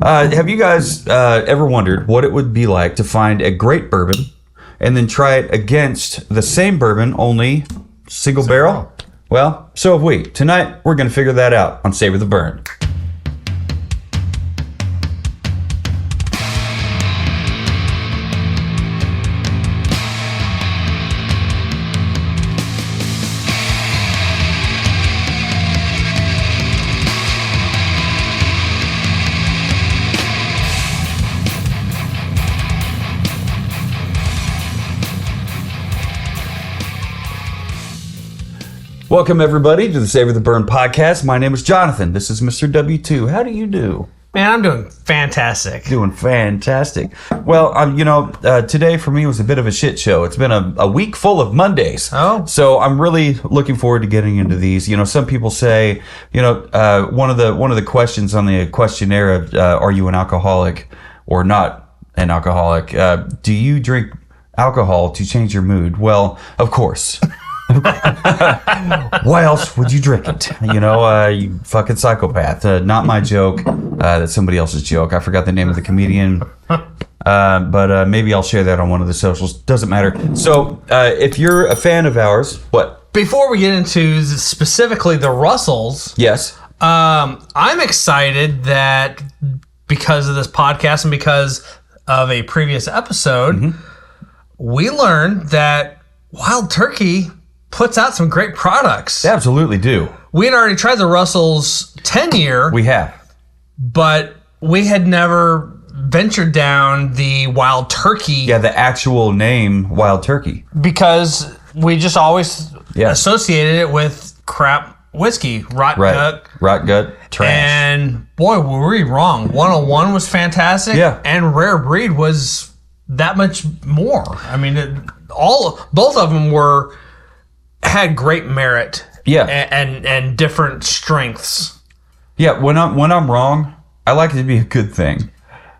Have you guys ever wondered what it would be like to find a great bourbon and then try it against the same bourbon, only single barrel? Well, so have we. Tonight, we're going to figure that out on Savor the Burn. Welcome, everybody, to the Savor the Burn podcast. My name is Jonathan. This is Mr. W2. How do you do? Man, I'm doing fantastic. Doing fantastic. Well, today for me was a bit of a shit show. It's been a week full of Mondays. Oh. So I'm really looking forward to getting into these. You know, some people say, one of the questions on the questionnaire of, are you an alcoholic or not an alcoholic? Do you drink alcohol to change your mood? Well, of course. Why else would you drink it? You fucking psychopath. Not my joke. That's somebody else's joke. I forgot the name of the comedian. But maybe I'll share that on one of the socials. Doesn't matter. So if you're a fan of ours, what? Before we get into specifically the Russells, yes, I'm excited that because of this podcast and because of a previous episode, we learned that Wild Turkey puts out some great products. They absolutely do. We had already tried the Russell's 10-year. We have. But we had never ventured down the Wild Turkey. Yeah, the actual name Wild Turkey. Because we just always associated it with crap whiskey, rot gut, trash. And boy, were we wrong. 101 was fantastic. Yeah. And Rare Breed was that much more. I mean, both of them had great merit, and different strengths. Yeah, when I'm wrong, I like it to be a good thing.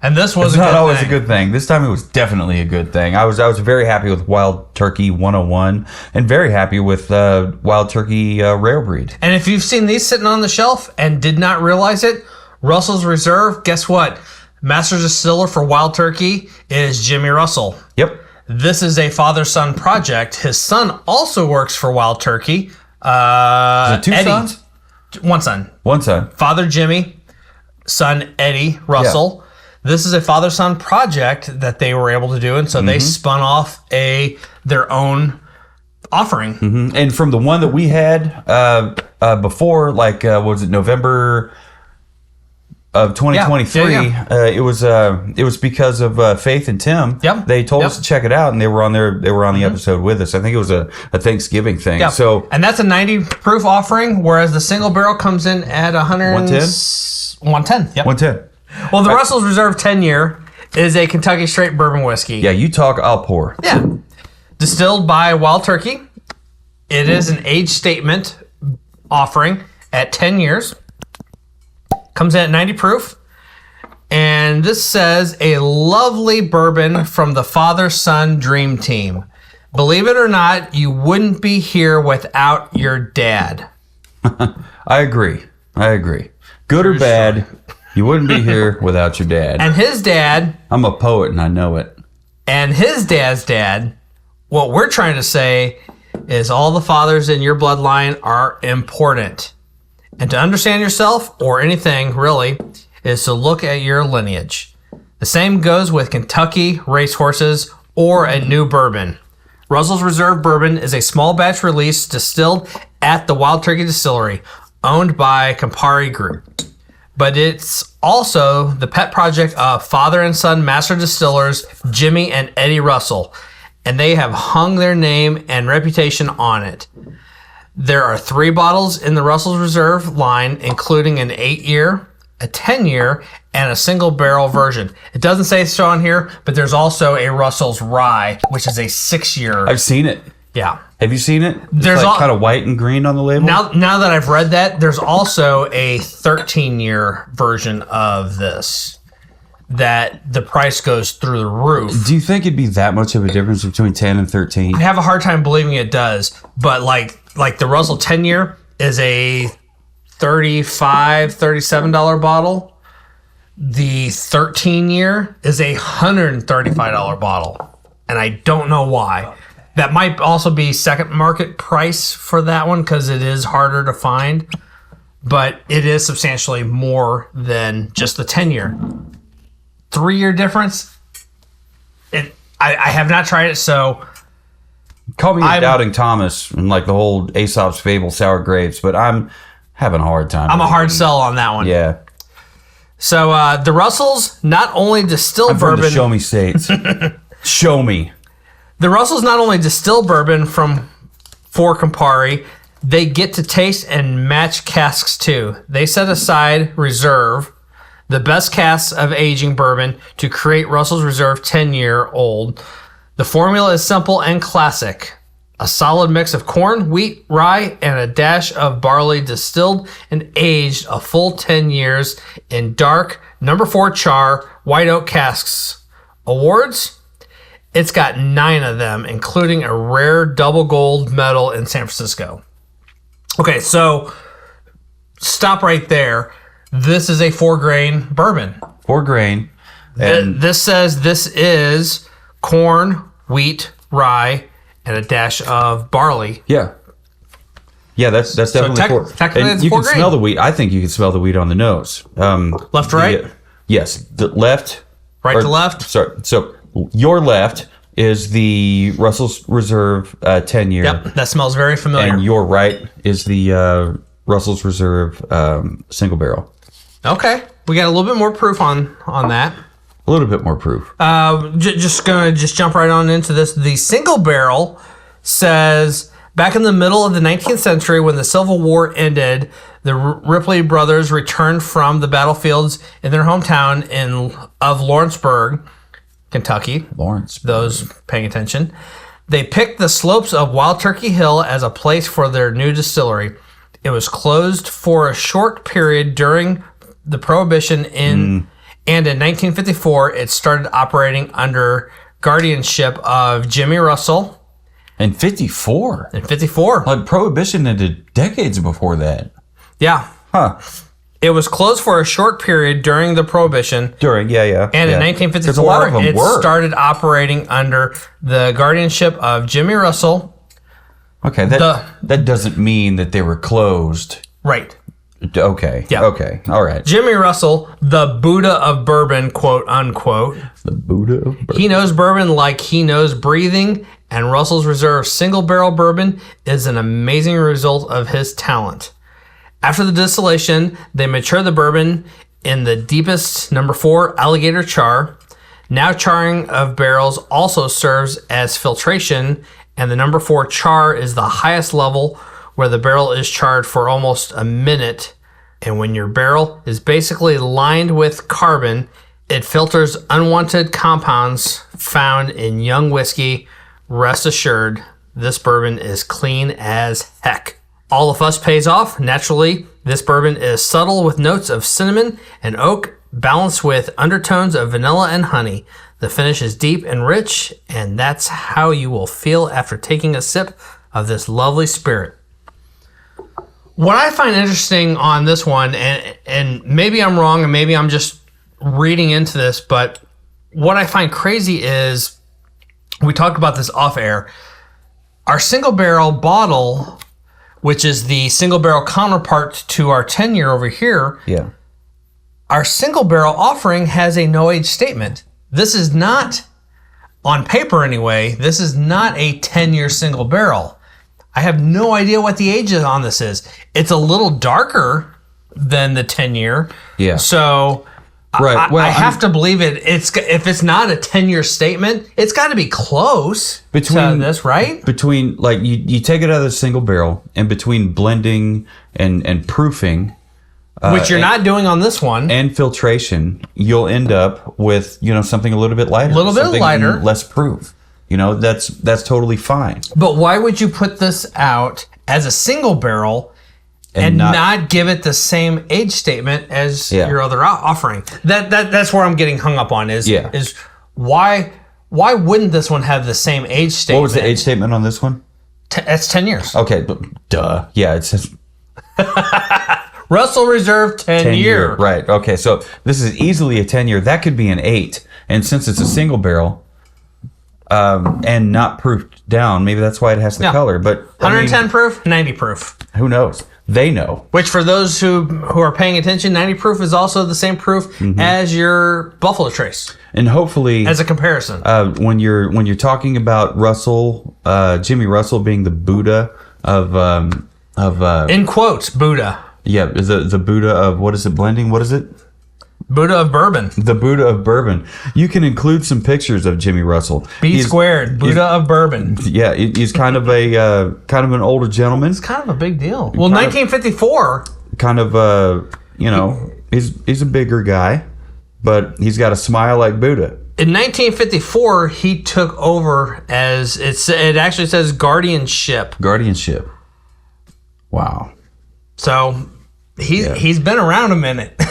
And this was not always a good thing. This time it was definitely a good thing. I was very happy with Wild Turkey 101 and very happy with Wild Turkey Rare Breed. And if you've seen these sitting on the shelf and did not realize it, Russell's Reserve, guess what? Master Distiller for Wild Turkey is Jimmy Russell. Yep. This is a father-son project. His son also works for Wild Turkey. Is it two sons? One son. One son. Father Jimmy, son Eddie Russell. Yeah. This is a father-son project that they were able to do, and so they spun off their own offering. Mm-hmm. And from the one that we had before, was it November of 2023, it was because of Faith and Tim. Yep. They told us to check it out, and they were on the episode with us. I think it was a Thanksgiving thing. Yep. So, and that's a 90 proof offering, whereas the single barrel comes in at 110. 110. Yep. 110. Well, the Russell's Reserve 10-year is a Kentucky straight bourbon whiskey. Yeah, you talk, I'll pour. Yeah. Distilled by Wild Turkey. It is an age statement offering at 10 years. Comes in at 90 proof. And this says, a lovely bourbon from the father-son dream team. Believe it or not, you wouldn't be here without your dad. I agree. Good or bad, you wouldn't be here without your dad. And his dad... I'm a poet and I know it. And his dad's dad, what we're trying to say is all the fathers in your bloodline are important. And to understand yourself, or anything really, is to look at your lineage. The same goes with Kentucky racehorses or a new bourbon. Russell's Reserve Bourbon is a small batch release distilled at the Wild Turkey Distillery, owned by Campari Group. But it's also the pet project of father and son master distillers Jimmy and Eddie Russell, and they have hung their name and reputation on it. There are 3 bottles in the Russell's Reserve line, including an 8-year, a 10-year, and a single barrel version. It doesn't say so on here, but there's also a Russell's Rye, which is a 6-year. I've seen it. Yeah. Have you seen it? There's like kind of white and green on the label. Now that I've read that, there's also a 13-year version of this that the price goes through the roof. Do you think it'd be that much of a difference between 10 and 13? I have a hard time believing it does, but like the Russell 10-year is a $35, $37 bottle. The 13-year is a $135 bottle, and I don't know why. That might also be second market price for that one because it is harder to find, but it is substantially more than just the 10-year. 3-year difference. I have not tried it, so call me Doubting Thomas and like the whole Aesop's Fable sour grapes, but I'm having a hard time. I'm a hard sell on that one. Yeah. So the Russells not only distill I'm bourbon. From the show me states. Show me. The Russells not only distill bourbon for Campari, they get to taste and match casks too. They set aside reserve, the best casks of aging bourbon, to create Russell's Reserve 10-year-old. The formula is simple and classic. A solid mix of corn, wheat, rye, and a dash of barley distilled and aged a full 10 years in dark, number 4 char, white oak casks. Awards? It's got 9 of them, including a rare double gold medal in San Francisco. Okay, so stop right there. This is a 4-grain bourbon. 4 grain. And This says this is corn, wheat, rye, and a dash of barley. yeah. Yeah, that's definitely technically and it's you 4 can grain. smell the wheat. I think you can smell the wheat on the nose. Left to right? Yes. The left. Right to left? Sorry. So your left is the Russell's Reserve 10-year. Yep, that smells very familiar. And your right is the Russell's Reserve single barrel. Okay, we got a little bit more proof on that. A little bit more proof. Just gonna jump right on into this. The single barrel says back in the middle of the 19th century, when the Civil War ended, the Ripley brothers returned from the battlefields in their hometown of Lawrenceburg, Kentucky. Lawrence. Those paying attention. They picked the slopes of Wild Turkey Hill as a place for their new distillery. It was closed for a short period during the Prohibition and in 1954, it started operating under guardianship of Jimmy Russell. In 54? In 54. Like Prohibition ended decades before that. Yeah. Huh. It was closed for a short period during the Prohibition. Yeah. And in Because 1954, a lot of them it were. started operating under the guardianship of Jimmy Russell. Okay, that doesn't mean that they were closed. Right. Okay. Yeah. Okay. All right. Jimmy Russell, the Buddha of Bourbon, quote unquote. The Budah of Bourbon. He knows bourbon like he knows breathing, and Russell's Reserve single barrel bourbon is an amazing result of his talent. After the distillation, they mature the bourbon in the deepest number 4 alligator char. Now charring of barrels also serves as filtration, and the number 4 char is the highest level where the barrel is charred for almost a minute. And when your barrel is basically lined with carbon, it filters unwanted compounds found in young whiskey. Rest assured, this bourbon is clean as heck. All the fuss pays off. Naturally, this bourbon is subtle with notes of cinnamon and oak, balanced with undertones of vanilla and honey. The finish is deep and rich, and that's how you will feel after taking a sip of this lovely spirit. What I find interesting on this one, and maybe I'm wrong, and maybe I'm just reading into this, but what I find crazy is, we talked about this off air, our single barrel bottle, which is the single barrel counterpart to our 10-year over here, Yeah. our single barrel offering has a no age statement. This is not, on paper anyway, this is not a 10-year single barrel. I have no idea what the age on this is. It's a little darker than the 10-year. Yeah. So Right. I have to believe it. If it's not a 10-year statement, it's got to be close to this, right? Between, like, you take it out of the single barrel, and between blending and proofing, which you're not doing on this one, and filtration, you'll end up with, something a little bit lighter. Something less proof. That's totally fine. But why would you put this out as a single barrel and not give it the same age statement as your other offering? That's where I'm getting hung up on is why wouldn't this one have the same age statement? What was the age statement on this one? It's 10 years. Okay, but duh. Yeah, it says Russell Reserve 10 year. Right. Okay. So this is easily a 10-year. That could be an 8. And since it's a single barrel and not proofed down, maybe that's why it has the color. But 110 proof, 90 proof. Who knows? They know. Which, for those who are paying attention, 90 proof is also the same proof as your Buffalo Trace. And hopefully, as a comparison, when you're talking about Russell, Jimmy Russell being the Buddha of in quotes, Buddha. Yeah, the Buddha of, what is it, blending? What is it? Budah of Bourbon. The Budah of Bourbon. You can include some pictures of Jimmy Russell. Squared. Budah of Bourbon. Yeah, he's kind of an older gentleman. It's kind of a big deal. Well, 1954. He's a bigger guy, but he's got a smile like Buddha. In 1954, he took over as it actually says guardianship. Guardianship. Wow. So he's been around a minute.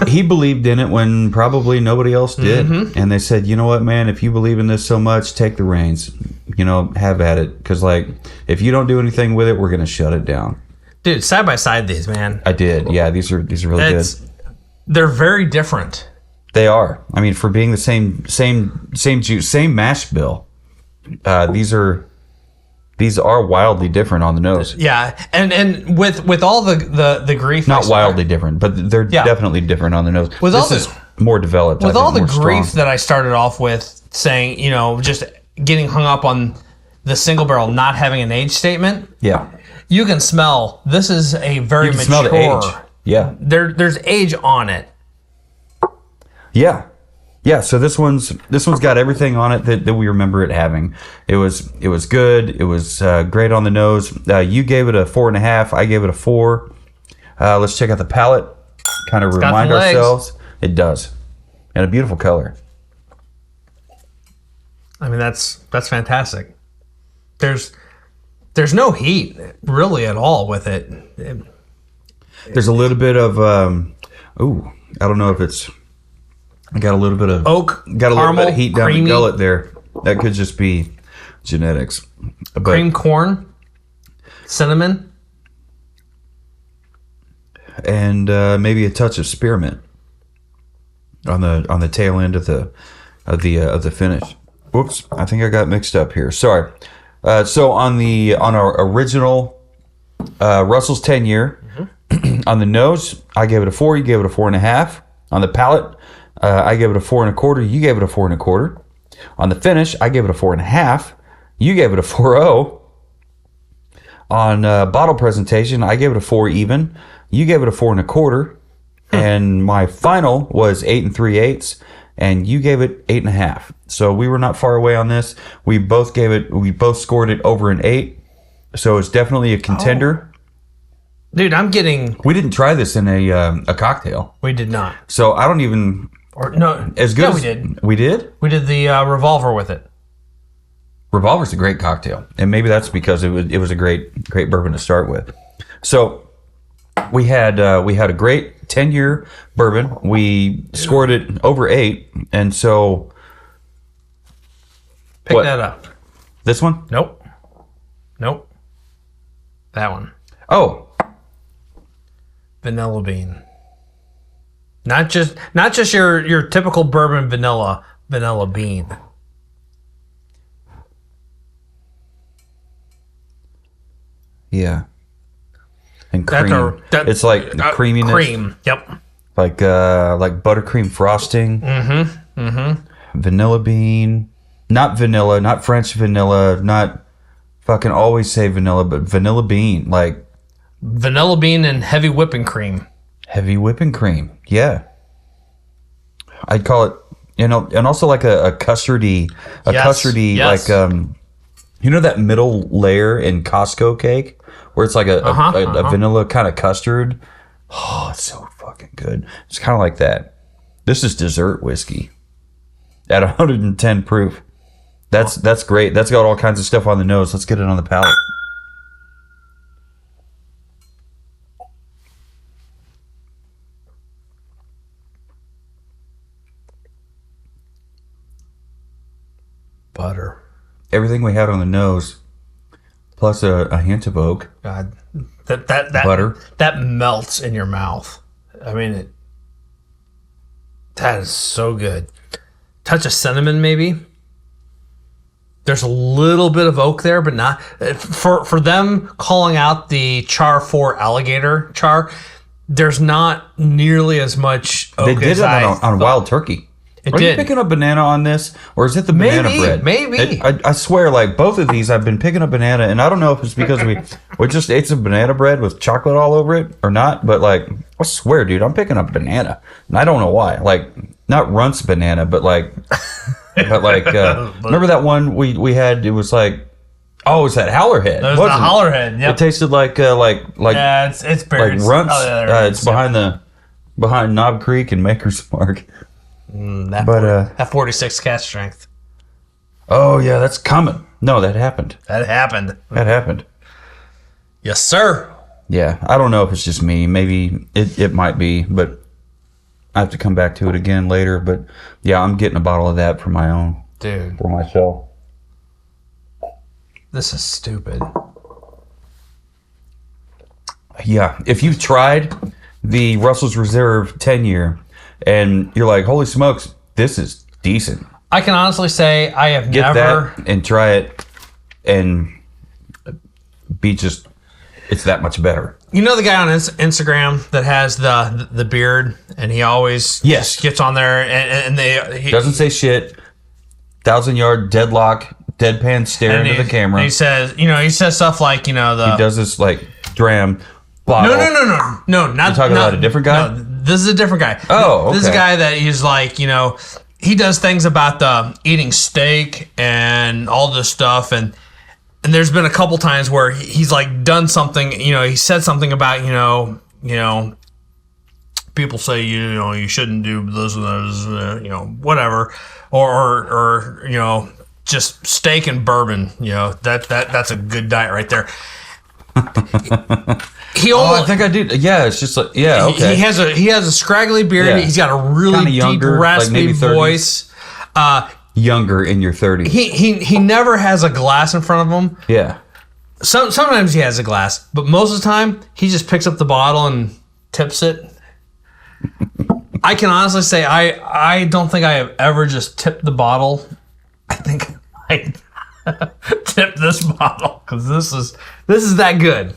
He believed in it when probably nobody else did. And they said, you know what, man, if you believe in this so much, take the reins. Have at it. Because, if you don't do anything with it, we're going to shut it down. Dude, side by side these, man. I did. Yeah, these are really good. They're very different. They are. I mean, for being the same juice, same mash bill, these are wildly different on the nose. Yeah, and with all the grief, not wildly different, but they're definitely different on the nose. This is more developed. With all the grief that I started off with, saying, just getting hung up on the single barrel not having an age statement. Yeah, you can smell. This is a very mature. Smell the age. Yeah, there's age on it. Yeah. Yeah, so this one's got everything on it that we remember it having. It was good. It was great on the nose. You gave it a 4.5. I gave it a 4. Let's check out the palate. Kind of remind ourselves. It does, and a beautiful color. I mean, that's fantastic. There's no heat really at all with it. There's a little bit of I don't know if it's. I got a little bit of oak, got a caramel, little bit of heat down creamy, the gullet there. That could just be genetics. But, cream corn, cinnamon, and maybe a touch of spearmint on the tail end of the finish. Whoops, I think I got mixed up here. Sorry. So on our original Russell's 10-year, on the nose, I gave it a 4. You gave it a 4.5. On the palate, I gave it a 4.25. You gave it a 4.25. On the finish, I gave it a 4.5. You gave it a 4.0. On bottle presentation, I gave it a 4 even. You gave it a 4.25. And my final was 8 3/8, and you gave it 8.5. So we were not far away on this. We both scored it over an 8. So it's definitely a contender. Dude, I'm getting. We didn't try this in a cocktail. We did not. So I don't even. As good. Yeah, as, we did. We did. We did the Revolver with it. Revolver's a great cocktail, and maybe that's because it was a great bourbon to start with. So we had a great 10-year bourbon. We scored it over 8, and so pick that up. This one? Nope. That one. Oh. Vanilla bean. Not just your typical bourbon vanilla bean. Yeah. And cream. It's like creaminess. Cream. Yep. Like buttercream frosting. Vanilla bean. Not vanilla, not French vanilla, not fucking always say vanilla, but vanilla bean. Like vanilla bean and heavy whipping cream. Heavy whipping cream. Yeah. I'd call it, and also like a custardy, custardy, yes. Like, that middle layer in Costco cake where it's like a vanilla kind of custard. Oh, it's so fucking good. It's kind of like that. This is dessert whiskey at 110 proof. That's great. That's got all kinds of stuff on the nose. Let's get it on the palate. Butter. Everything we had on the nose, plus a hint of oak. God, That butter. That melts in your mouth. I mean, that is so good. Touch of cinnamon, maybe. There's a little bit of oak there, but not for them calling out the char for alligator char. There's not nearly as much oak. They did it on wild turkey. Are you picking up banana on this, or is it the banana bread? Maybe. I swear, like both of these, I've been picking up banana, and I don't know if it's because we just ate some banana bread with chocolate all over it or not. But like, I swear, dude, I'm picking up banana, and I don't know why. Like, not Runts banana, but like, remember that one we had? It was like, oh, it's that Howlerhead. There's the Howlerhead. Yep. It tasted like yeah, it's berries. Like Runts. It's behind Knob Creek and Maker's Mark. That 46 cast strength. Oh yeah, that's coming. No, that happened. That happened. Yes, sir. Yeah, I don't know if it's just me. Maybe it might be, but I have to come back to it again later. But yeah, I'm getting a bottle of that for my own. Dude. For myself. This is stupid. Yeah, if you've tried the Russell's Reserve 10-year and you're like, holy smokes, this is decent. I can honestly say I have Get never... that and try it and be just... It's that much better. You know the guy on Instagram that has the beard, and he always just gets on there and he doesn't say shit. 1,000-yard deadlock, deadpan stare into the camera. He says stuff like, he does this like dram bottle. No, not You're talking about a different guy. No, this is a different guy. Oh, okay. This is a guy that he's like, he does things about the eating steak and all this stuff, and there's been a couple times where he's like done something, he said something about, people say, you shouldn't do this and those, whatever, or just steak and bourbon, that's a good diet right there. I think I did. Yeah, it's just like, yeah, okay. He has a scraggly beard. Yeah. He's got a really younger, deep, raspy like voice. Younger in your 30s. He never has a glass in front of him. Yeah. Sometimes he has a glass, but most of the time he just picks up the bottle and tips it. I can honestly say I don't think I have ever just tipped the bottle. I think I tipped this bottle because this is that good.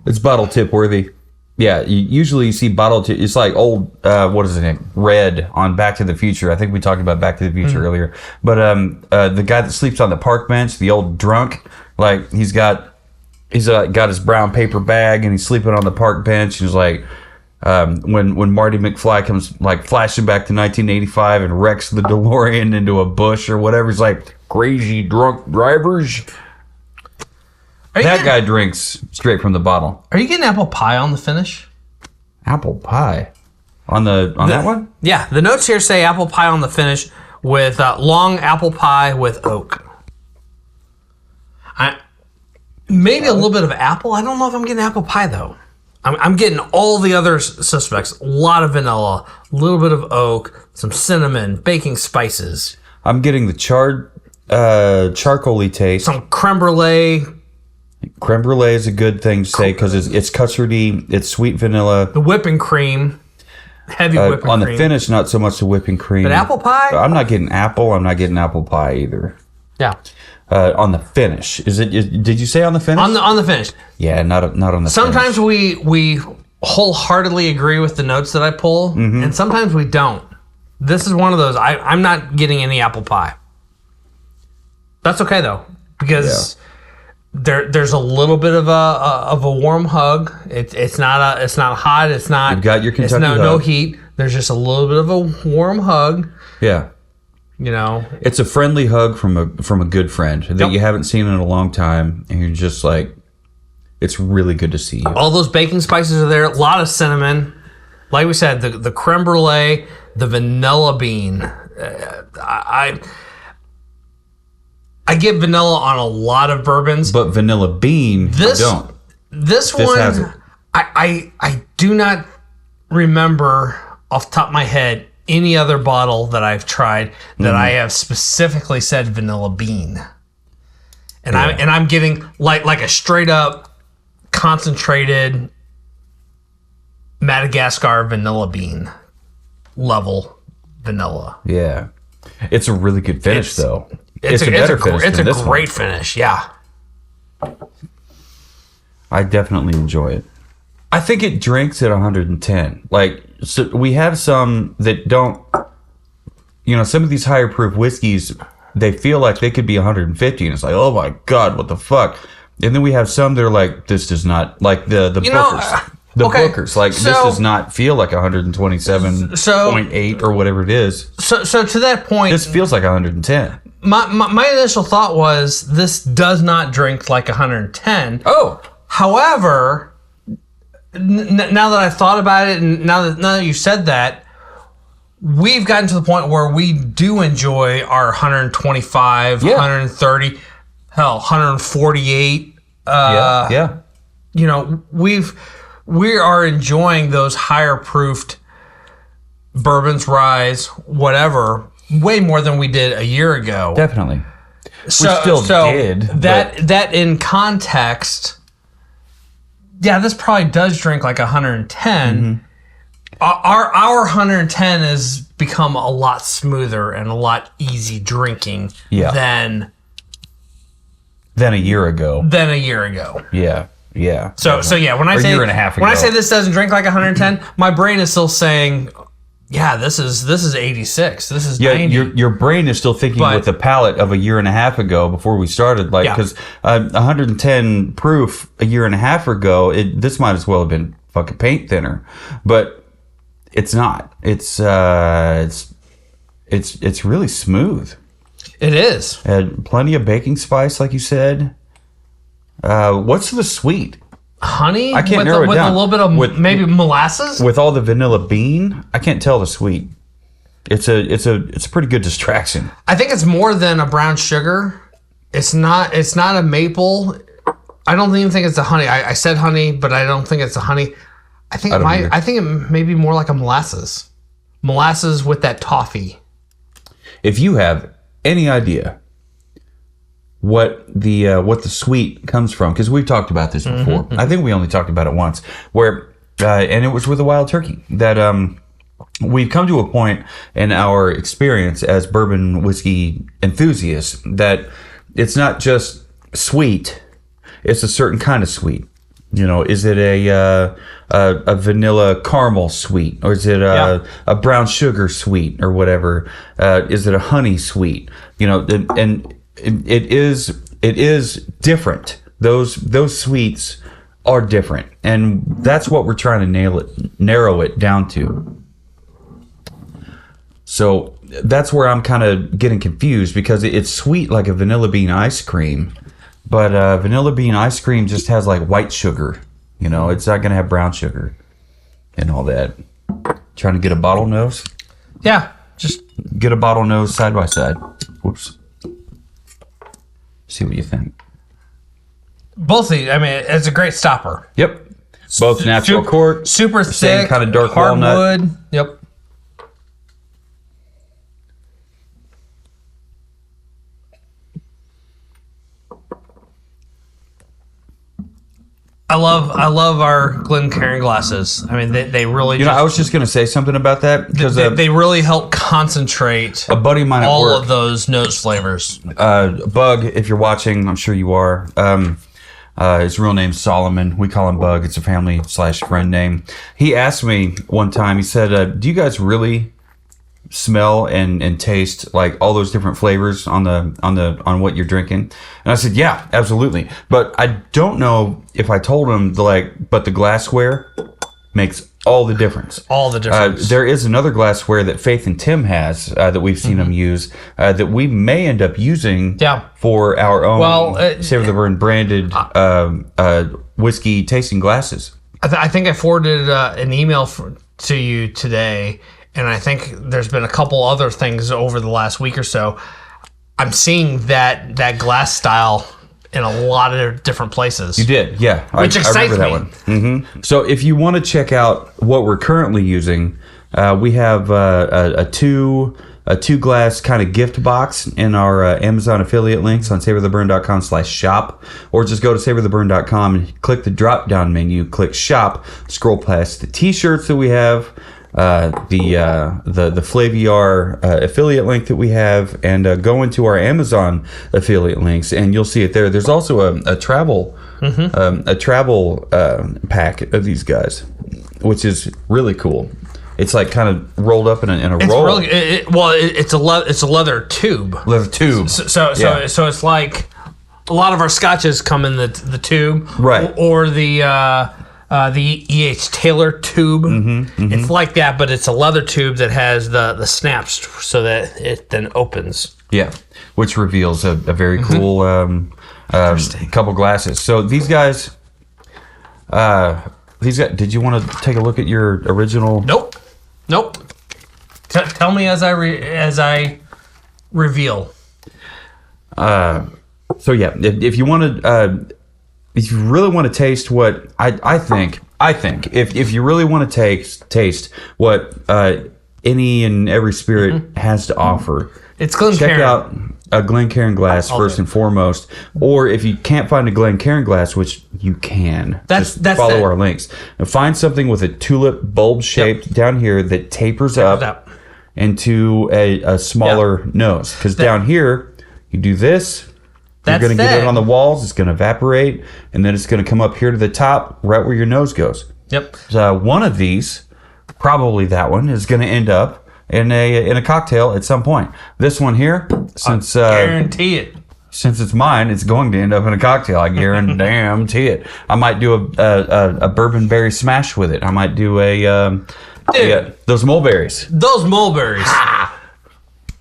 It's bottle tip worthy. Yeah, usually you see bottle tip. It's like old, what is it? Red on Back to the Future. I think we talked about Back to the Future earlier. But the guy that sleeps on the park bench, the old drunk, like he's got his brown paper bag and he's sleeping on the park bench. And he's like, when Marty McFly comes like flashing back to 1985 and wrecks the DeLorean into a bush or whatever, he's like, crazy drunk drivers. That guy drinks straight from the bottle. Are you getting apple pie on the finish? Apple pie? On that one? Yeah, the notes here say apple pie on the finish with long apple pie with oak. Maybe a little bit of apple. I don't know if I'm getting apple pie, though. I'm getting all the other suspects. A lot of vanilla, a little bit of oak, some cinnamon, baking spices. I'm getting the charcoal-y taste. Some creme brulee. Creme brulee is a good thing to say because it's custardy, it's sweet vanilla. The whipping cream, heavy whipping cream. On the finish, not so much the whipping cream. But apple pie? I'm not getting apple. I'm not getting apple pie either. Yeah. On the finish, did you say on the finish? On the finish. Yeah, not on the. Sometimes finish. we wholeheartedly agree with the notes that I pull, and sometimes we don't. This is one of those. I'm not getting any apple pie. That's okay though, because there's a little bit of a warm hug. It's not hot. It's not. You've got your Kentucky hug. No heat. There's just a little bit of a warm hug. Yeah. It's a friendly hug from a good friend that you haven't seen in a long time, and you're just like, it's really good to see you. All those baking spices are there. A lot of cinnamon. Like we said, the creme brulee, the vanilla bean. I get vanilla on a lot of bourbons, but vanilla bean, I don't. This one, has it. I do not remember off the top of my head any other bottle that I've tried that I have specifically said vanilla bean. and I'm getting like a straight up concentrated Madagascar vanilla bean level vanilla. Yeah. It's a really good finish, though. It's a great finish, yeah. I definitely enjoy it. I think it drinks at 110. Like, so we have some that don't, some of these higher proof whiskeys, they feel like they could be 150, and it's like, oh my God, what the fuck? And then we have some that are like, this does not, like the Bookers. Bookers, like, this does not feel like 127.8 or whatever it is. So to that point, this feels like 110. My initial thought was, this does not drink like 110. Oh. However, now that I've thought about it, and now that you said that, we've gotten to the point where we do enjoy our 125, 130, hell, 148. We are enjoying those higher proofed bourbons, ryes, whatever, way more than we did a year ago. Definitely. So that in context, yeah, this probably does drink like 110. Mm-hmm. Our 110 has become a lot smoother and a lot easy drinking than a year ago. Yeah. Yeah. So yeah, when I say this doesn't drink like 110, my brain is still saying, yeah, this is 86. This is 90. Your brain is still thinking with the palate of a year and a half ago before we started, like, because 110 proof a year and a half ago, this might as well have been fucking paint thinner, but it's not. It's really smooth. It is. And plenty of baking spice, like you said. What's the sweet? Honey? I can't narrow it down. With a little bit of maybe molasses? With all the vanilla bean, I can't tell the sweet. It's a pretty good distraction. I think it's more than a brown sugar. It's not a maple. I don't even think it's a honey. I said honey, but I don't think it's a honey. I think it may be more like a molasses. Molasses with that toffee. If you have any idea what the sweet comes from, because we've talked about this before. I think we only talked about it once, where and it was with a wild turkey, that we've come to a point in our experience as bourbon whiskey enthusiasts that it's not just sweet, it's a certain kind of sweet. Is it a vanilla caramel sweet, or is it a brown sugar sweet, or whatever? Is it a honey sweet? And it is different. Those sweets are different, and that's what we're trying to narrow it down to. So that's where I'm kind of getting confused, because it's sweet like a vanilla bean ice cream, but vanilla bean ice cream just has like white sugar. It's not gonna have brown sugar and all that. Trying to get a bottle nose? Yeah, just get a bottle nose side by side. Whoops. See what you think. Both of these, I mean, it's a great stopper. Yep. Both natural cork, super thick, same kind of dark hardwood. walnut. Yep. I love our Glencairn glasses. I mean, they really. I was just gonna say something about that, because they really help concentrate a buddy of mine at all work, of those nose flavors. Bug, if you're watching, I'm sure you are. His real name's Solomon. We call him Bug. It's a family/friend name. He asked me one time. He said, "Do you guys really smell and taste like all those different flavors on what you're drinking?" And I said, yeah, absolutely. But I don't know if I told him but the glassware makes all the difference. All the difference. There is another glassware that Faith and Tim has that we've seen them use that we may end up using for our own Savor the Bourbon branded whiskey tasting glasses. I think I forwarded an email to you today. And I think there's been a couple other things over the last week or so. I'm seeing that glass style in a lot of different places. You did, yeah. Which excites me. I remember that one. Mm-hmm. So if you want to check out what we're currently using, We have a two glass kind of gift box in our Amazon affiliate links on savortheburn.com/shop, or just go to savortheburn.com and click the drop down menu, click shop, scroll past the t-shirts that we have, the Flaviar affiliate link that we have, and go into our Amazon affiliate links, and you'll see it there. There's also a travel pack of these guys, which is really cool. It's like kind of rolled up in a roll. It's a leather tube. Leather tube. So it's like a lot of our scotches come in the tube, right? Or the E.H. Taylor tube. It's like that, but it's a leather tube that has the snaps so that it then opens. Yeah, which reveals a very cool couple glasses. So these guys. Did you want to take a look at your original? Nope. Tell me as I reveal. So yeah, if you want to, if you really want to taste what I think if you really want to taste what any and every spirit has to offer, it's Glencairn. Check out a Glencairn glass first and foremost, or if you can't find a Glencairn glass, which you can, just follow our links and find something with a tulip bulb shaped down here that tapers up into a smaller nose. Because down here, you do this, you're going to get it on the walls, it's going to evaporate, and then it's going to come up here to the top, right where your nose goes. Yep. So one of these, probably that one, is going to end up in a cocktail at some point. This one here, since guarantee it. Since it's mine, it's going to end up in a cocktail. I guarantee it. I might do a bourbon berry smash with it. I might do those mulberries. Those mulberries.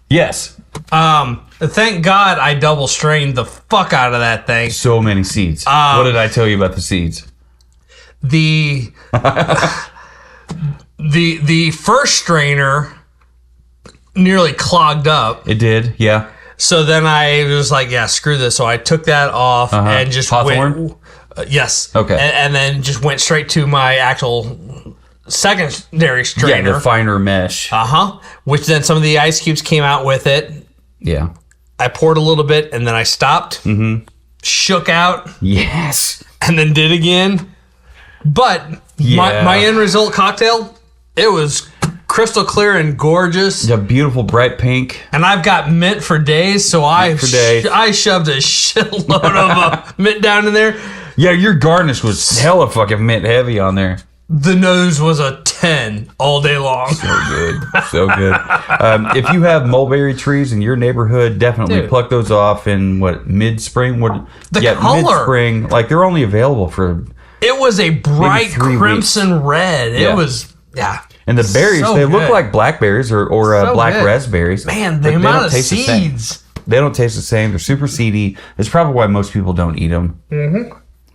Yes. Thank God I double strained the fuck out of that thing. So many seeds. What did I tell you about the seeds? The first strainer nearly clogged up. It did, yeah. So then I was like, yeah, screw this. So I took that off and just Hawthorne? Yes. Okay. And then just went straight to my actual secondary strainer. Yeah, the finer mesh. Which then some of the ice cubes came out with it. Yeah. I poured a little bit and then I stopped. Shook out. Yes. And then did again. But my end result cocktail, it was crystal clear and gorgeous. A beautiful bright pink. And I've got mint for days, so I shoved a shitload of mint down in there. Yeah, your garnish was hella fucking mint heavy on there. The nose was a 10 all day long. So good. So good. If you have mulberry trees in your neighborhood, definitely pluck those off in mid-spring? Color. Mid-spring. Like, they're only available for... It was a bright crimson red. It was, And the berries, they look like blackberries or black good. raspberries. Man, the amount of seeds. They don't taste the same. They're super seedy. It's probably why most people don't eat them.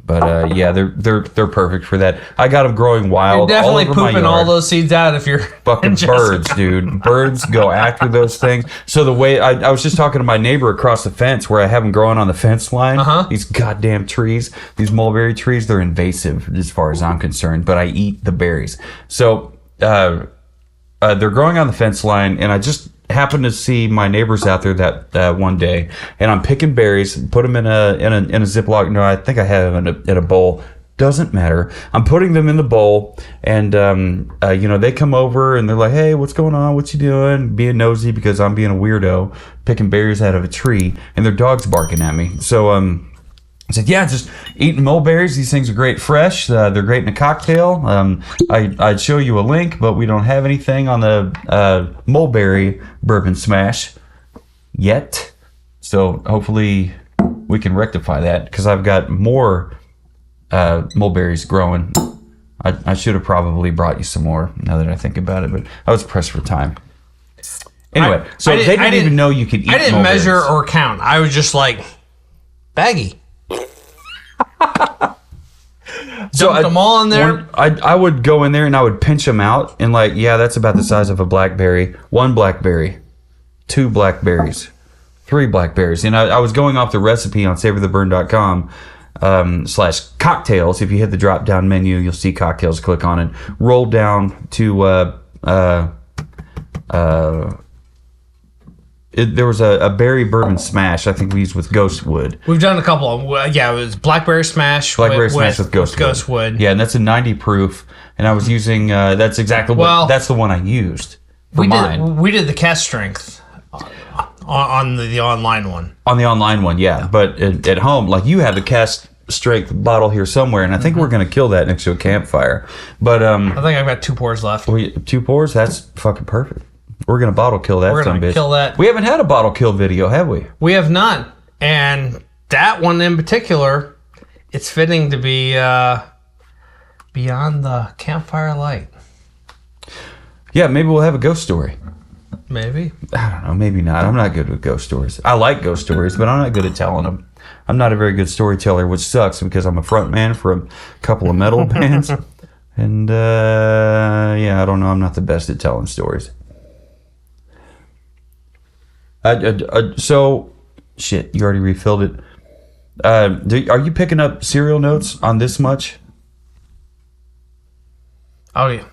But they're perfect for that. I got them growing wild. You're definitely all over pooping all those seeds out if you're fucking birds, dude. Birds go after those things. So the way I was just talking to my neighbor across the fence where I have them growing on the fence line. These goddamn trees, these mulberry trees, they're invasive as far as I'm concerned. But I eat the berries. So they're growing on the fence line, and I just happened to see my neighbors out there that one day, and I'm picking berries, put them in a Ziploc. No, I think I had them in a bowl. Doesn't matter. I'm putting them in the bowl, and they come over and they're like, "Hey, what's going on? What you doing?" Being nosy because I'm being a weirdo, picking berries out of a tree, and their dog's barking at me. So I said, yeah, just eating mulberries. These things are great fresh. They're great in a cocktail. I'd show you a link, but we don't have anything on the mulberry bourbon smash yet. So hopefully we can rectify that, because I've got more mulberries growing. I should have probably brought you some more now that I think about it, but I was pressed for time. Anyway, they didn't even know you could eat mulberries. I didn't measure or count. I was just like, baggy. Dumped them all in there. I would go in there and I would pinch them out and that's about the size of a blackberry. 1 blackberry, 2 blackberries, 3 blackberries. And I was going off the recipe on savortheburn.com /cocktails. If you hit the drop down menu, you'll see cocktails. Click on it. Roll down to there was a berry bourbon smash I think we used with ghost wood. We've done a couple of them. Yeah, it was blackberry smash. With ghost wood. Yeah, and that's a 90 proof. And I was using that's exactly that's the one I used for mine. We did the cast strength on the online one. On the online one, yeah. But at home, like you have the cast strength bottle here somewhere, and I think we're gonna kill that next to a campfire. But I think I've got 2 pours left. 2 pours? That's fucking perfect. We're gonna bottle kill that. We're gonna kill that. We haven't had a bottle kill video, have we? We have not, and that one in particular, it's fitting to be beyond the campfire light. Yeah, maybe we'll have a ghost story. Maybe. I don't know. Maybe not. I'm not good with ghost stories. I like ghost stories, but I'm not good at telling them. I'm not a very good storyteller, which sucks because I'm a front man for a couple of metal bands. And, yeah, I don't know. I'm not the best at telling stories. So, shit, you already refilled it. Are you picking up cereal notes on this much? Oh, yeah.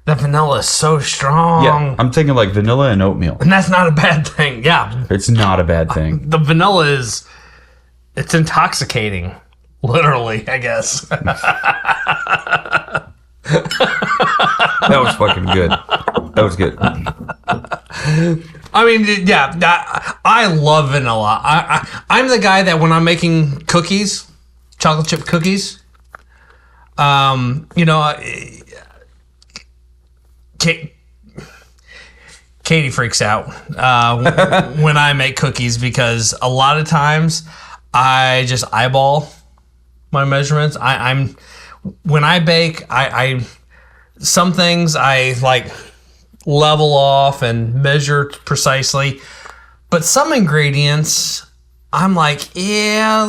The vanilla is so strong. Yeah, I'm thinking like vanilla and oatmeal. And that's not a bad thing. Yeah. It's not a bad thing. The vanilla it's intoxicating. Literally, I guess. That was fucking good. That was good. I mean, yeah, I love vanilla. I'm the guy that when I'm making cookies, chocolate chip cookies, you know, Katie freaks out when I make cookies because a lot of times I just eyeball my measurements. When I bake, I some things I like level off and measure precisely, but some ingredients I'm like, yeah,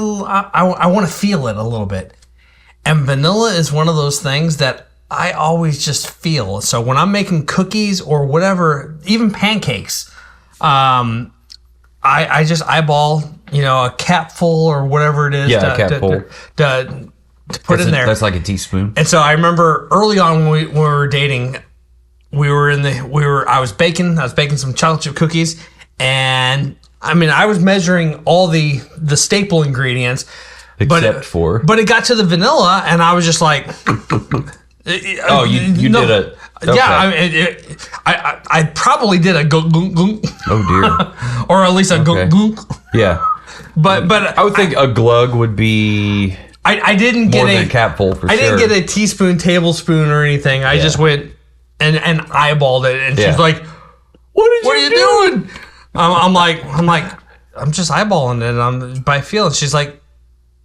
I want to feel it a little bit. And vanilla is one of those things that I always just feel. So when I'm making cookies or whatever, even pancakes, I just eyeball, you know, a capful or whatever it is to put in there. That's like a teaspoon. And so I remember early on when we were dating, I was baking some chocolate chip cookies, and I mean I was measuring all the staple ingredients, but it got to the vanilla, and I was just like. Oh, you did a... Okay. Yeah, I probably did a gunk. Oh, dear. Or at least a gunk. Yeah. But I would think a glug would be... I didn't get more than a capful for sure. I didn't get a teaspoon, tablespoon, or anything. I just went and eyeballed it, and she's like, "What are you doing?" I'm like, I'm just eyeballing it. I'm by feel. And she's like,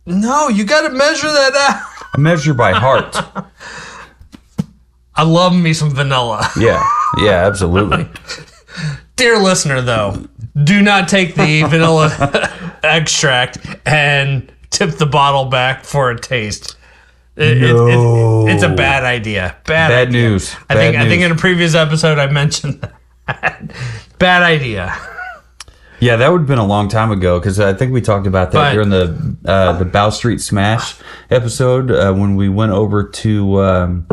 "No, you got to measure that out." I measure by heart. I love me some vanilla. Yeah, absolutely. Dear listener, though, do not take the vanilla extract and tip the bottle back for a taste. It's a bad idea. Bad news. I think in a previous episode I mentioned that. Bad idea. Yeah, that would have been a long time ago because I think we talked about that during the Bow Street Smash episode when we went over to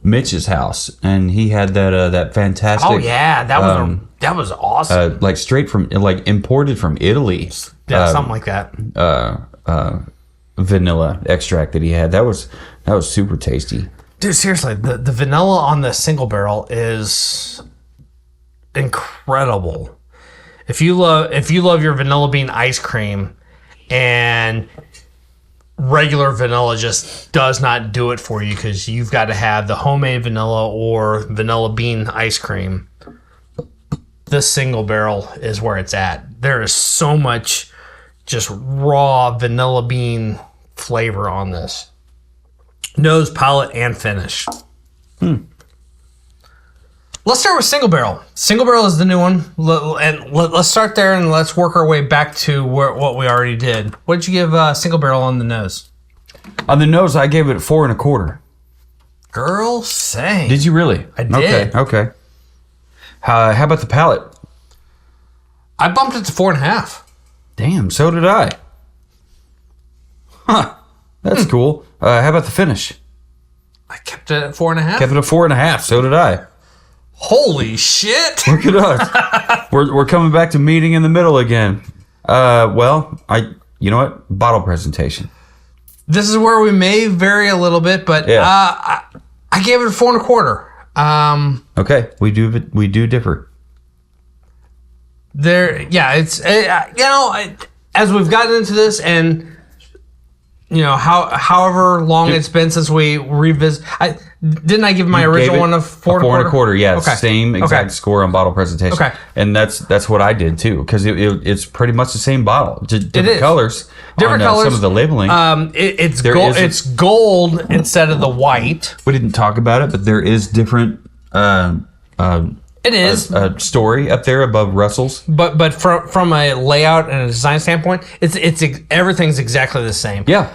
Mitch's house and he had that fantastic. Oh yeah, that was awesome. Like straight from imported from Italy. Yeah, something like that. Vanilla extract that he had. That was super tasty. Dude, seriously, the vanilla on the single barrel is incredible. If you love your vanilla bean ice cream and regular vanilla just does not do it for you because you've got to have the homemade vanilla or vanilla bean ice cream, this single barrel is where it's at. There is so much just raw vanilla bean flavor on this. Nose, palate, and finish. Let's start with single barrel. Single barrel is the new one. And let's start there and let's work our way back to what we already did. What did you give single barrel on the nose? On the nose, I gave it 4 1/4. Girl, same. Did you really? I did. Okay. How about the palate? I bumped it to 4.5. Damn, so did I. Huh. That's cool. How about the finish? I kept it at 4.5. Kept it at 4.5. So did I. Holy shit! Look at us. We're coming back to meeting in the middle again. Well, you know what? Bottle presentation. This is where we may vary a little bit, but I gave it a 4 1/4. Okay, we do differ. It's as we've gotten into this, and however long it's been since we revisit. Didn't I give my original one a 4 1/4? Yeah, okay. Same exact score on bottle presentation. Okay, and that's what I did too, because it's pretty much the same bottle, just different colors. Different colors. Some of the labeling. It's gold. It's gold instead of the white. We didn't talk about it, but there is different. It is a story up there above Russell's, but from a layout and a design standpoint, it's everything's exactly the same. Yeah.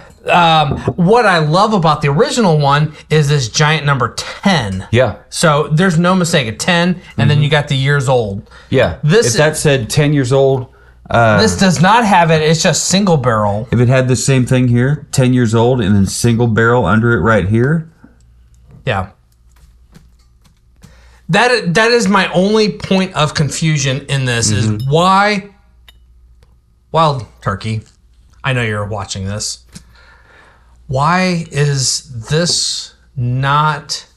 What I love about the original one is this giant number 10. Yeah. So there's no mistake. A 10, and then you got the years old. Yeah. If that said 10 years old. This does not have it. It's just single barrel. If it had the same thing here, 10 years old, and then single barrel under it right here. Yeah. That is my only point of confusion in this is why Wild Turkey, I know you're watching this. Why is this not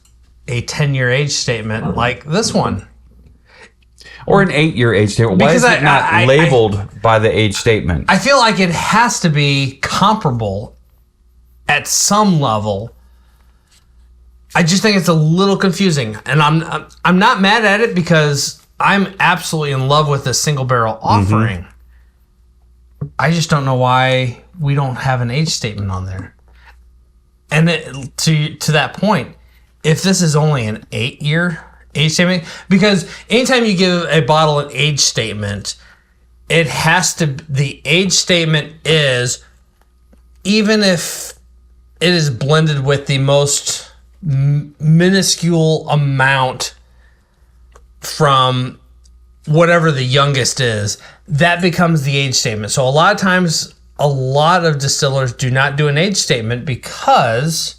a 10-year age statement like this one? Or an 8-year age statement. Why is it not labeled by the age statement? I feel like it has to be comparable at some level. I just think it's a little confusing, and I'm not mad at it because I'm absolutely in love with this single barrel offering. I just don't know why we don't have an age statement on there. And to that point, if this is only an 8-year age statement, because anytime you give a bottle an age statement, it has to. The age statement is, even if it is blended with the most minuscule amount from whatever the youngest is, that becomes the age statement. So a lot of times, a lot of distillers do not do an age statement because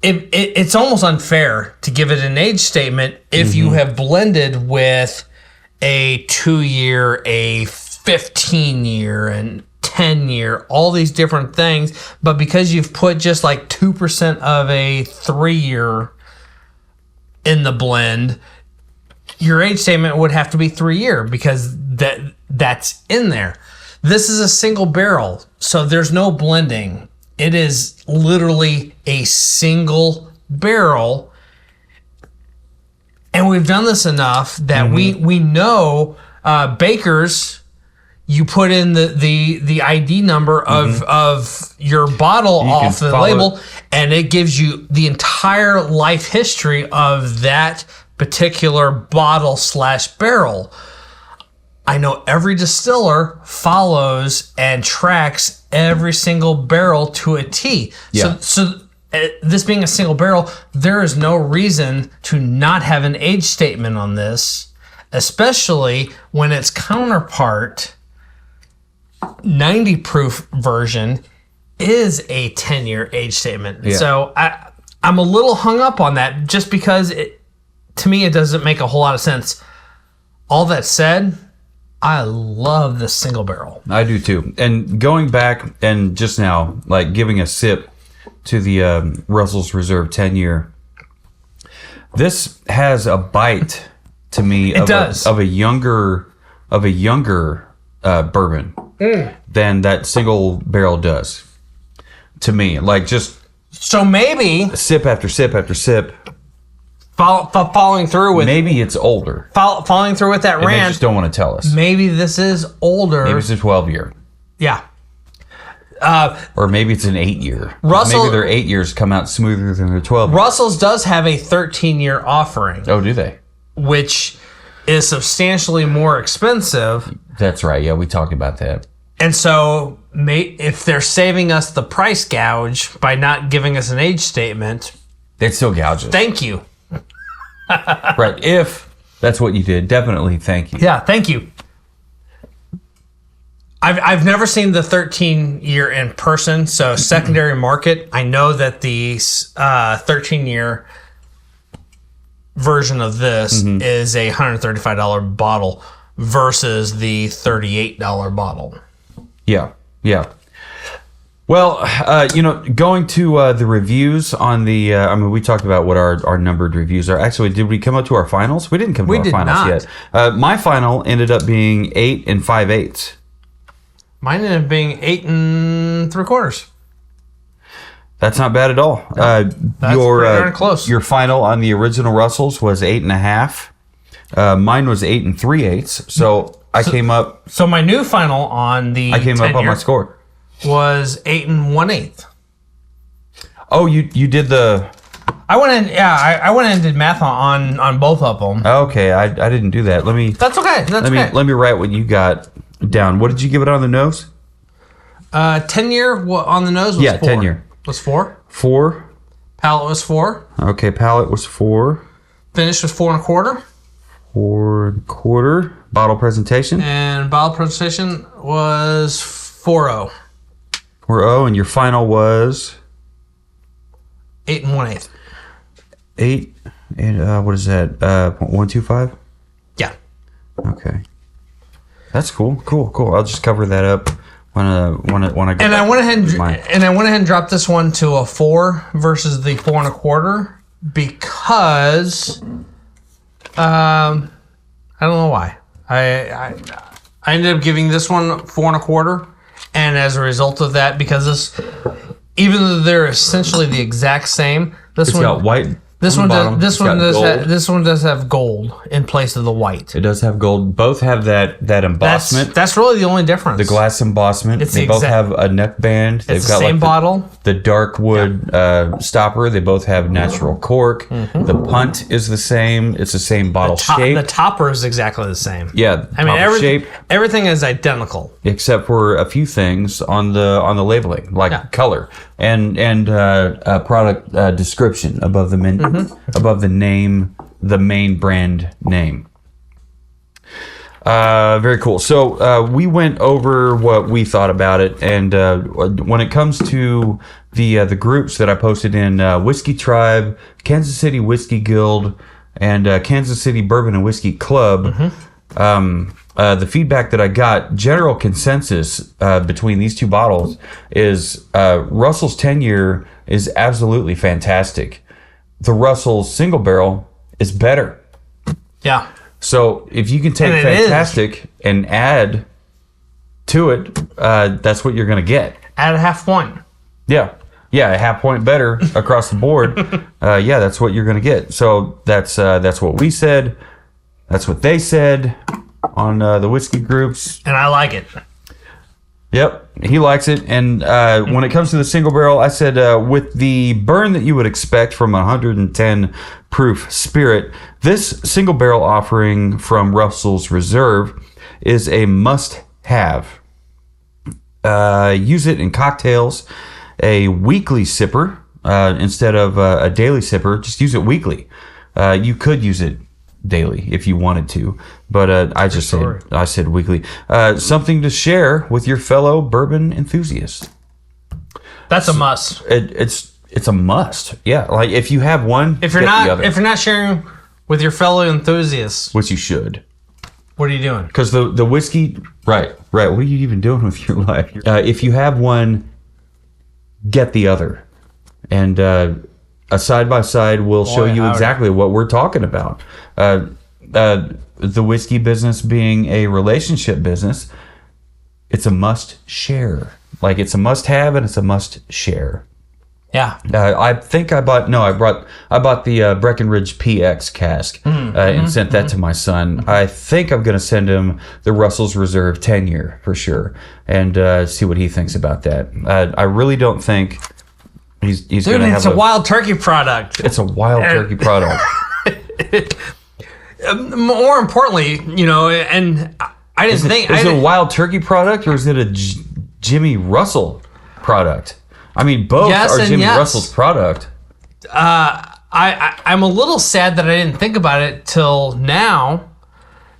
it's almost unfair to give it an age statement if you have blended with a 2-year, a 15-year, and 10-year, all these different things, but because you've put just like 2% of a 3-year in the blend, your age statement would have to be 3-year because that's in there. This is a single barrel, so there's no blending. It is literally a single barrel, and we've done this enough that we know bakers. You put in the ID number of your bottle off the label, and it gives you the entire life history of that particular bottle / barrel. I know every distiller follows and tracks every single barrel to a T. Yeah. So this being a single barrel, there is no reason to not have an age statement on this, especially when its counterpart 90 proof version is a 10-year age statement. Yeah. So I'm a little hung up on that just because to me it doesn't make a whole lot of sense. All that said, I love this single barrel. I do too. And going back and just now, like giving a sip to the Russell's Reserve 10-year, this has a bite to me of a younger bourbon than that single barrel does. To me, like just so maybe sip after sip after sip. Following through with maybe it's older. Following through with that rant. They just don't want to tell us. Maybe this is older. Maybe it's a 12-year. Yeah. Or maybe it's an 8-year. Russell, maybe their 8 years come out smoother than their 12. Russell's does have a 13-year offering. Oh, do they? Which is substantially more expensive. That's right. Yeah, we talked about that. And so, if they're saving us the price gouge by not giving us an age statement, they'd still gouge us. Thank you. Right. If that's what you did, definitely thank you. Yeah, thank you. I've never seen the 13-year in person, so secondary market. I know that the 13-year version of this is a $135 bottle versus the $38 bottle. Yeah. Well, going to the reviews on the, we talked about what our numbered reviews are. Actually, did we come up to our finals? We didn't come to our finals yet. My final ended up being 8 5/8. Mine ended up being 8 3/4. That's not bad at all. That's pretty darn close. Your final on the original Russells was 8 1/2. Mine was 8 3/8. So I came up. So my new final on the I came up on my score. Was 8 1/8. Oh, you did the. I went in. Yeah, I went in and did math on both of them. Okay, I didn't do that. Let me. That's okay. Let me write what you got down. What did you give it on the nose? 10-year on the nose was 4. 10-year Was 4. 4. Palate was 4. Okay, palate was 4. Finish was 4 1/4. 4 1/4. Bottle presentation. And bottle presentation was 4.0. 4.0, and your final was 8 1/8. 8, and what is that? 125. Yeah. Okay, that's cool. I'll just cover that up when I get. And I went ahead and dropped this one to a 4 versus the 4 1/4 because I don't know why. I ended up giving this one 4 1/4. And as a result of that, because even though they're essentially the exact same, this one got white. This one does have gold in place of the white. It does have gold. Both have that embossment. That's really the only difference. The glass embossment. They both have a neck band. They've got the same bottle. The dark wood stopper. They both have natural cork. The punt is the same. It's the same bottle shape. The topper is exactly the same. Yeah, everything is identical except for a few things on the labeling, like color and product description above the menu. Above the name, the main brand name. Very cool. So we went over what we thought about it, and when it comes to the groups that I posted in Whiskey Tribe, Kansas City Whiskey Guild, and Kansas City Bourbon and Whiskey Club, the feedback that I got, general consensus between these two bottles is Russell's 10-year is absolutely fantastic. The Russell's single barrel is better. Yeah. So if you can take fantastic and add to it, that's what you're going to get. Add a half point. Yeah, a half point better across the board. That's what you're going to get. So that's what we said. That's what they said on the whiskey groups. And I like it. Yep, he likes it. And when it comes to the single barrel, I said with the burn that you would expect from a 110 proof spirit, this single barrel offering from Russell's Reserve is a must-have. Use it in cocktails, a weekly sipper instead of a daily sipper. Just use it weekly. You could use it daily if you wanted to, but I said weekly. Something to share with your fellow bourbon enthusiasts. That's a must. It's a must. Yeah, like if you have one, if you're not sharing with your fellow enthusiasts, which you should. What are you doing? Because the whiskey, right. What are you even doing with your life? If you have one, get the other, and a side by side will show you exactly what we're talking about. The whiskey business being a relationship business, it's a must share. Like it's a must have and it's a must share. Yeah. I think I bought the Breckenridge PX cask and sent that to my son. I think I'm going to send him the Russell's Reserve 10-year for sure and see what he thinks about that. I really don't think he's going to have it's a wild turkey product. It's a wild turkey product. More importantly, and I didn't think... Is it a wild turkey product or is it a Jimmy Russell product? I mean, both are Jimmy Russell's product. I'm a little sad that I didn't think about it till now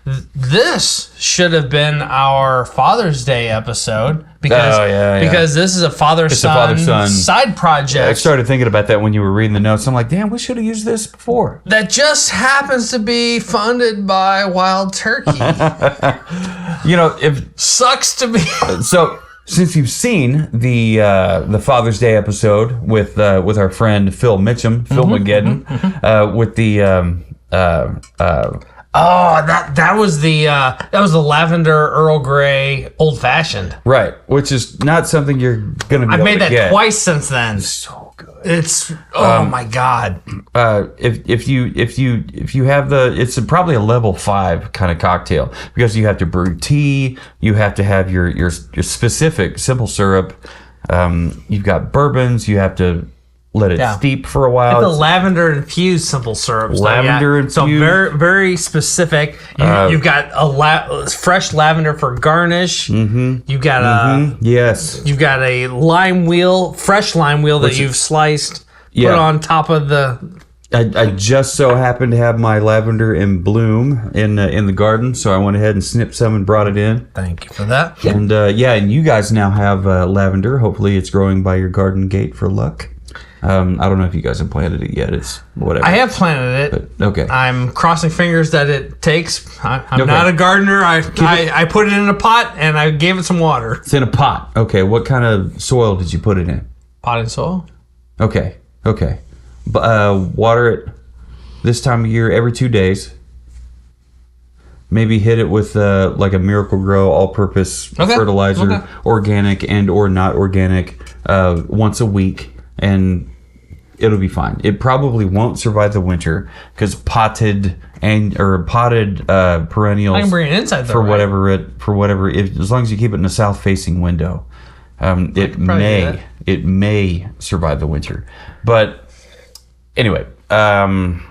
this should have been our Father's Day episode because this is a father-son side project. I started thinking about that when you were reading the notes. I'm like, damn, we should have used this before. That just happens to be funded by Wild Turkey. Sucks to be. So since you've seen the Father's Day episode with our friend Phil Mitchum, Phil Mageddon, with the that was the lavender Earl Grey old fashioned. Right, which is not something you're gonna be I've able made to that get. twice since then. So good. It's my god. If you have it's probably a level 5 kind of cocktail because you have to brew tea, you have to have your specific simple syrup. You've got bourbons, you have to let it steep for a while. It's a lavender infused simple syrup. Lavender infused. So very, very specific. You've got fresh lavender for garnish. Mm-hmm. You've got You've got a fresh lime wheel that you've sliced. Put on top of the. I just so happened to have my lavender in bloom in the garden, so I went ahead and snipped some and brought it in. Thank you for that. And and you guys now have lavender. Hopefully, it's growing by your garden gate for luck. I don't know if you guys have planted it yet. It's whatever. I have planted it. But, okay. I'm crossing fingers that it takes. I'm not a gardener. I put it in a pot and I gave it some water. It's in a pot. Okay. What kind of soil did you put it in? Potting soil. Okay. Water it this time of year every 2 days. Maybe hit it with like a Miracle Grow all-purpose fertilizer, organic and or not organic, once a week, and it'll be fine. It probably won't survive the winter because potted perennials. I can bring it inside though, for whatever. As long as you keep it in a south-facing window, it may survive the winter. But anyway, for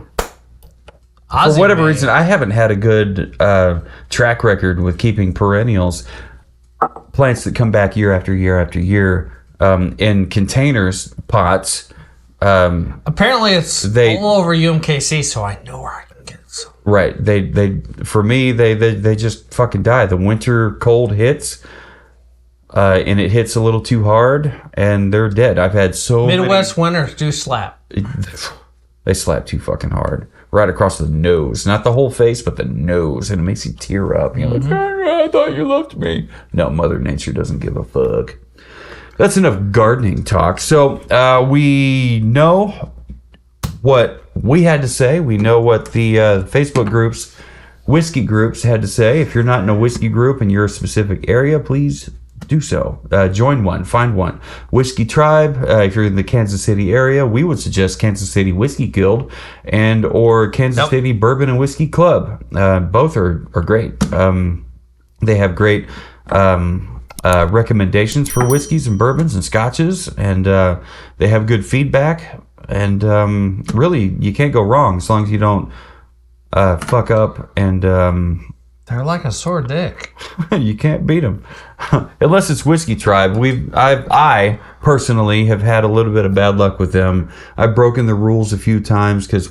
whatever reason, I haven't had a good track record with keeping perennials, plants that come back year after year after year, in containers, pots. Apparently, it's all over UMKC, so I know where I can get some. Right. They just fucking die. The winter cold hits, and it hits a little too hard, and they're dead. I've had Midwest winters do slap. They slap too fucking hard. Right across the nose. Not the whole face, but the nose. And it makes you tear up. You're like, I thought you loved me. No, Mother Nature doesn't give a fuck. That's enough gardening talk. So we know what we had to say. We know what the Facebook groups, whiskey groups had to say. If you're not in a whiskey group in your specific area, please do so. Join one. Find one. Whiskey Tribe. If you're in the Kansas City area, we would suggest Kansas City Whiskey Guild and or Kansas City Bourbon and Whiskey Club. Both are great. They have great recommendations for whiskeys and bourbons and scotches, and they have good feedback, and really you can't go wrong as long as you don't fuck up, and they're like a sore dick. You can't beat them unless it's Whiskey Tribe. I personally have had a little bit of bad luck with them. I've broken the rules a few times because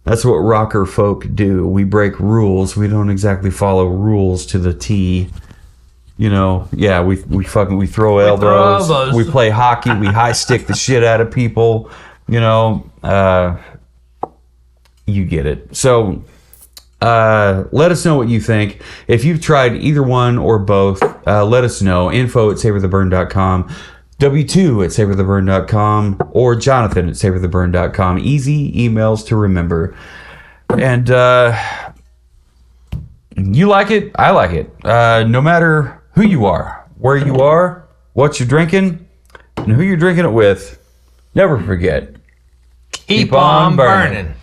that's what rocker folk do. We break rules. We don't exactly follow rules to the T. We throw elbows. We play hockey. We high stick the shit out of people. You get it. So let us know what you think. If you've tried either one or both, let us know. info@savortheburn.com, w2@savortheburn.com, or jonathan@savortheburn.com. Easy emails to remember. And you like it, I like it. No matter who you are, where you are, what you're drinking, and who you're drinking it with, never forget. Keep on burning.